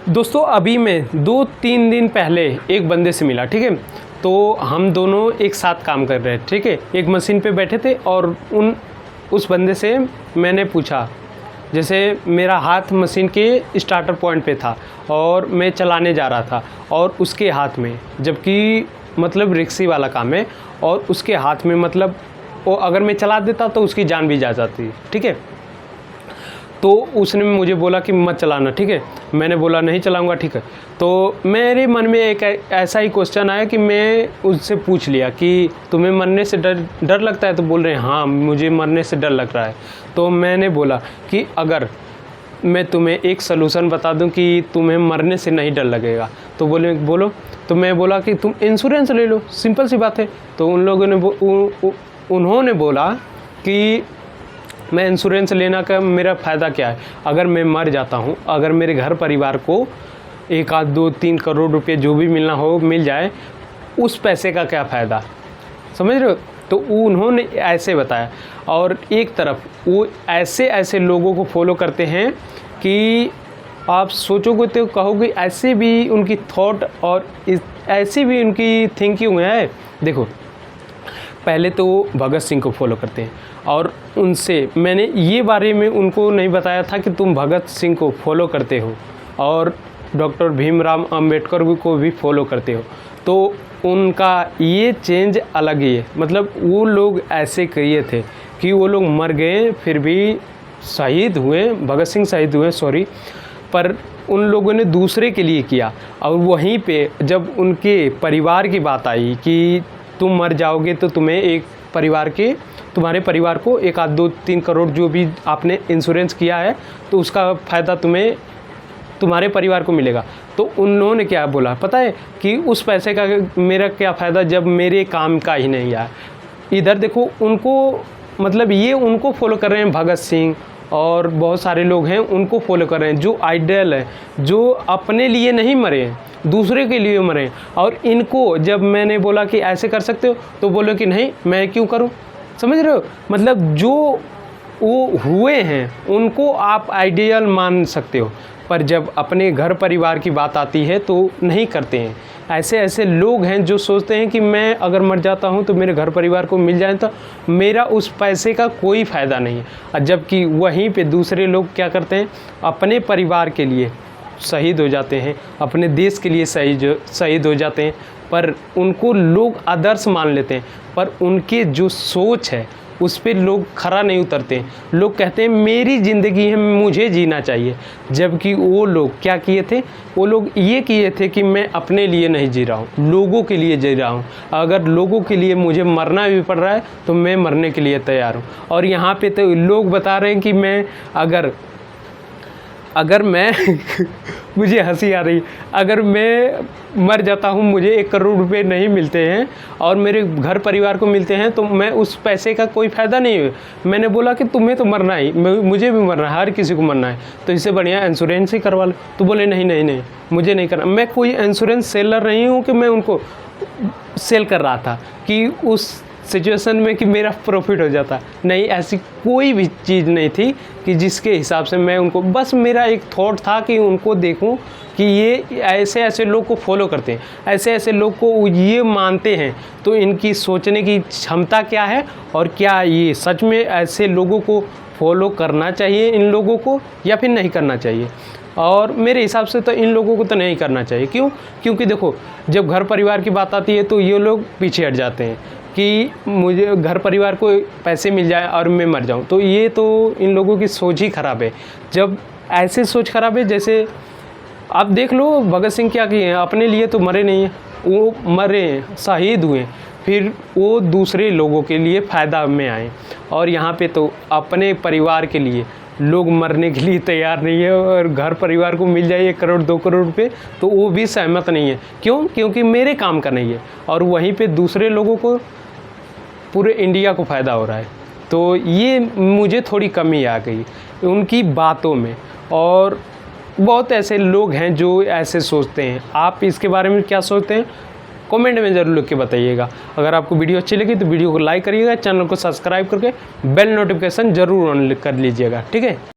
दोस्तों अभी मैं 2-3 दिन पहले एक बंदे से मिला, ठीक है। तो हम दोनों एक साथ काम कर रहे हैं, ठीक है। एक मशीन पे बैठे थे और उस बंदे से मैंने पूछा, जैसे मेरा हाथ मशीन के स्टार्टर पॉइंट पे था और मैं चलाने जा रहा था और उसके हाथ में, जबकि मतलब रिक्शे वाला काम है, और उसके हाथ में मतलब वो अगर मैं चला देता तो उसकी जान भी जा जाती, ठीक है। तो उसने मुझे बोला कि मत चलाना, ठीक है। मैंने बोला नहीं चलाऊंगा, ठीक है। तो मेरे मन में एक ऐसा ही क्वेश्चन आया कि मैं उससे पूछ लिया कि तुम्हें मरने से डर लगता है? तो बोल रहे हैं हाँ मुझे मरने से डर लग रहा है। तो मैंने बोला कि अगर मैं तुम्हें एक सलूशन बता दूं कि तुम्हें मरने से नहीं डर लगेगा, तो बोलो। तो मैं बोला कि तुम इंश्योरेंस ले लो, सिंपल सी बात है। तो उन्होंने बोला कि मैं इंश्योरेंस लेना का मेरा फ़ायदा क्या है? अगर मैं मर जाता हूँ, अगर मेरे घर परिवार को 1-2-3 करोड़ रुपए जो भी मिलना हो मिल जाए, उस पैसे का क्या फ़ायदा? समझ रहे हो? तो उन्होंने ऐसे बताया। और एक तरफ वो ऐसे लोगों को फॉलो करते हैं कि आप सोचोगे तो कहोगे ऐसे भी उनकी थॉट और ऐसी भी उनकी थिंकिंग है। देखो, पहले तो वो भगत सिंह को फॉलो करते हैं और उनसे मैंने ये बारे में उनको नहीं बताया था कि तुम भगत सिंह को फॉलो करते हो और डॉक्टर भीमराव अंबेडकर को भी फॉलो करते हो। तो उनका ये चेंज अलग ही है। मतलब वो लोग ऐसे किए थे कि वो लोग मर गए फिर भी शहीद हुए, भगत सिंह शहीद हुए सॉरी, पर उन लोगों ने दूसरे के लिए किया। और वहीं पे जब उनके परिवार की बात आई कि तुम मर जाओगे तो तुम्हारे परिवार को 1-2-3 करोड़ जो भी आपने इंश्योरेंस किया है तो उसका फ़ायदा तुम्हारे परिवार को मिलेगा। तो उन्होंने क्या बोला पता है कि उस पैसे का मेरा क्या फ़ायदा जब मेरे काम का ही नहीं आया। इधर देखो उनको, मतलब ये उनको फॉलो कर रहे हैं, भगत सिंह और बहुत सारे लोग हैं उनको फॉलो कर रहे हैं, जो आइडियल है, जो अपने लिए नहीं मरे हैं, दूसरे के लिए मरे। और इनको जब मैंने बोला कि ऐसे कर सकते हो तो बोलो कि नहीं मैं क्यों करूं। समझ रहे हो? मतलब जो वो हुए हैं उनको आप आइडियल मान सकते हो, पर जब अपने घर परिवार की बात आती है तो नहीं करते हैं। ऐसे लोग हैं जो सोचते हैं कि मैं अगर मर जाता हूं तो मेरे घर परिवार को मिल जाए तो मेरा उस पैसे का कोई फ़ायदा नहीं है। जबकि वहीं पे दूसरे लोग क्या करते हैं, अपने परिवार के लिए शहीद हो जाते हैं, अपने देश के लिए शहीद हो जाते हैं, पर उनको लोग आदर्श मान लेते हैं, पर उनके जो सोच है उस पर लोग खरा नहीं उतरते हैं। लोग कहते हैं मेरी ज़िंदगी है, मुझे जीना चाहिए। जबकि वो लोग क्या किए थे, वो लोग ये किए थे कि मैं अपने लिए नहीं जी रहा हूँ, लोगों के लिए जी रहा हूँ। अगर लोगों के लिए मुझे मरना भी पड़ रहा है तो मैं मरने के लिए तैयार हूँ। और यहाँ पे तो लोग बता रहे हैं कि मैं अगर मैं मुझे हंसी आ रही, अगर मैं मर जाता हूँ, मुझे 1 करोड़ रुपए नहीं मिलते हैं और मेरे घर परिवार को मिलते हैं तो मैं उस पैसे का कोई फ़ायदा नहीं है। मैंने बोला कि तुम्हें तो मरना ही, मुझे भी मरना है, हर किसी को मरना है, तो इससे बढ़िया इंश्योरेंस ही करवा लो। तो बोले नहीं मुझे नहीं करना। मैं कोई इंश्योरेंस सेलर नहीं हूँ कि मैं उनको सेल कर रहा था कि उस सिचुएशन में कि मेरा प्रॉफिट हो जाता। नहीं, ऐसी कोई भी चीज़ नहीं थी कि जिसके हिसाब से मैं उनको, बस मेरा एक थॉट था कि उनको देखूं कि ये ऐसे लोग को फॉलो करते हैं, ऐसे लोग को ये मानते हैं, तो इनकी सोचने की क्षमता क्या है और क्या ये सच में ऐसे लोगों को फॉलो करना चाहिए, इन लोगों को, या फिर नहीं करना चाहिए। और मेरे हिसाब से तो इन लोगों को तो नहीं करना चाहिए। क्यों? क्योंकि देखो जब घर परिवार की बात आती है तो ये लोग पीछे हट जाते हैं कि मुझे घर परिवार को पैसे मिल जाए और मैं मर जाऊं। तो ये तो इन लोगों की सोच ही ख़राब है। जब ऐसे सोच ख़राब है, जैसे आप देख लो भगत सिंह क्या किए हैं, अपने लिए तो मरे नहीं हैं, वो मरे हैं, शहीद हुए, फिर वो दूसरे लोगों के लिए फ़ायदा में आए। और यहाँ पे तो अपने परिवार के लिए लोग मरने के लिए तैयार नहीं है, और घर परिवार को मिल जाए 1 करोड़ 2 करोड़ रुपए तो वो भी सहमत नहीं है। क्यों? क्योंकि मेरे काम का नहीं है, और वहीं पे दूसरे लोगों को, पूरे इंडिया को फ़ायदा हो रहा है। तो ये मुझे थोड़ी कमी आ गई उनकी बातों में। और बहुत ऐसे लोग हैं जो ऐसे सोचते हैं। आप इसके बारे में क्या सोचते हैं कमेंट में ज़रूर लिख के बताइएगा। अगर आपको वीडियो अच्छी लगी तो वीडियो को लाइक करिएगा, चैनल को सब्सक्राइब करके बेल नोटिफिकेशन ज़रूर ऑन कर लीजिएगा, ठीक है।